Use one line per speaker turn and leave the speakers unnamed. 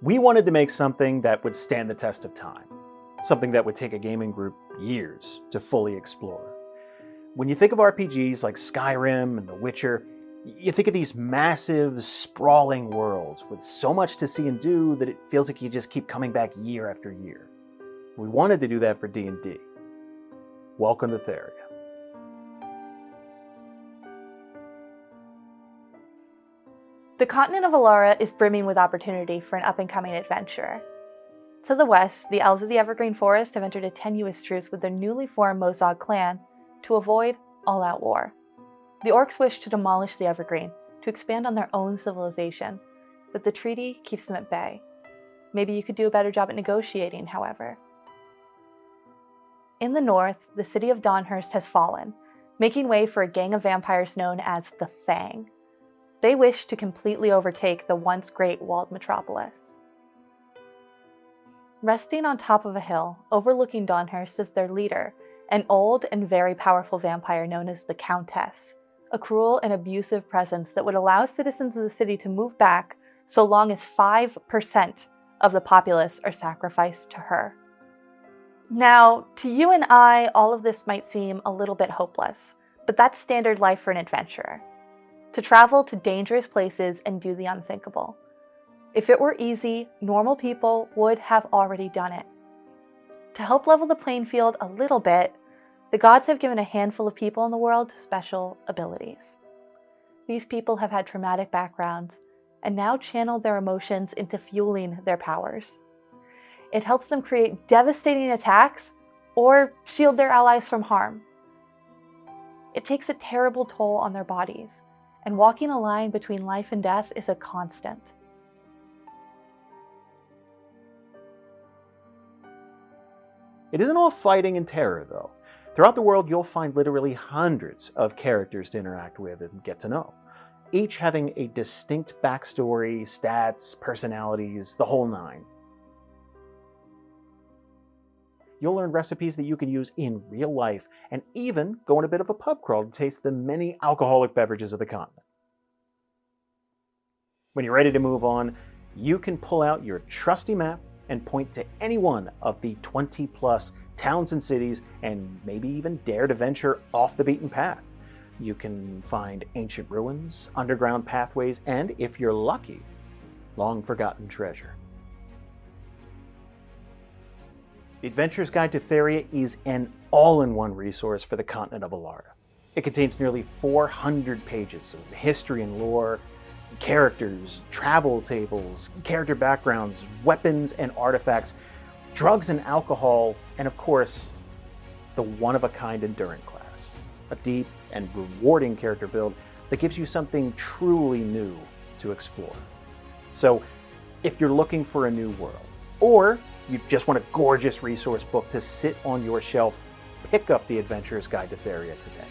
We wanted to make something that would stand the test of time, something that would take a gaming group years to fully explore. When you think of RPGs like Skyrim and The Witcher, you think of these massive, sprawling worlds with so much to see and do that it feels like you just keep coming back year after year. We wanted to do that for D&D. Welcome to Theria.
The continent of Ellara is brimming with opportunity for an up-and-coming adventurer. To the west, the Elves of the Evergreen Forest have entered a tenuous truce with their newly formed Mozog clan to avoid all-out war. The Orcs wish to demolish the Evergreen to expand on their own civilization, but the treaty keeps them at bay. Maybe you could do a better job at negotiating, however. In the north, the city of Dawnhurst has fallen, making way for a gang of vampires known as the Fang. They wish to completely overtake the once great walled metropolis. Resting on top of a hill, overlooking Dawnhurst is their leader, an old and very powerful vampire known as the Countess, a cruel and abusive presence that would allow citizens of the city to move back so long as 5% of the populace are sacrificed to her. Now, to you and I, all of this might seem a little bit hopeless, but that's standard life for an adventurer. To travel to dangerous places and do the unthinkable. If it were easy, normal people would have already done it. To help level the playing field a little bit, the gods have given a handful of people in the world special abilities. These people have had traumatic backgrounds and now channel their emotions into fueling their powers. It helps them create devastating attacks or shield their allies from harm. It takes a terrible toll on their bodies, and walking a line between life and death is a constant.
It isn't all fighting and terror, though. Throughout the world, you'll find literally hundreds of characters to interact with and get to know, each having a distinct backstory, stats, personalities, the whole nine. You'll learn recipes that you can use in real life, and even go on a bit of a pub crawl to taste the many alcoholic beverages of the continent. When you're ready to move on, you can pull out your trusty map and point to any one of the 20+ towns and cities, and maybe even dare to venture off the beaten path. You can find ancient ruins, underground pathways, and, if you're lucky, long-forgotten treasure. The Adventurer's Guide to Theria is an all-in-one resource for the continent of Ellara. It contains nearly 400 pages of history and lore, characters, travel tables, character backgrounds, weapons and artifacts, drugs and alcohol, and of course, the one-of-a-kind Enduring class, a deep and rewarding character build that gives you something truly new to explore. So, if you're looking for a new world, or you just want a gorgeous resource book to sit on your shelf, pick up the Adventurer's Guide to Theria today.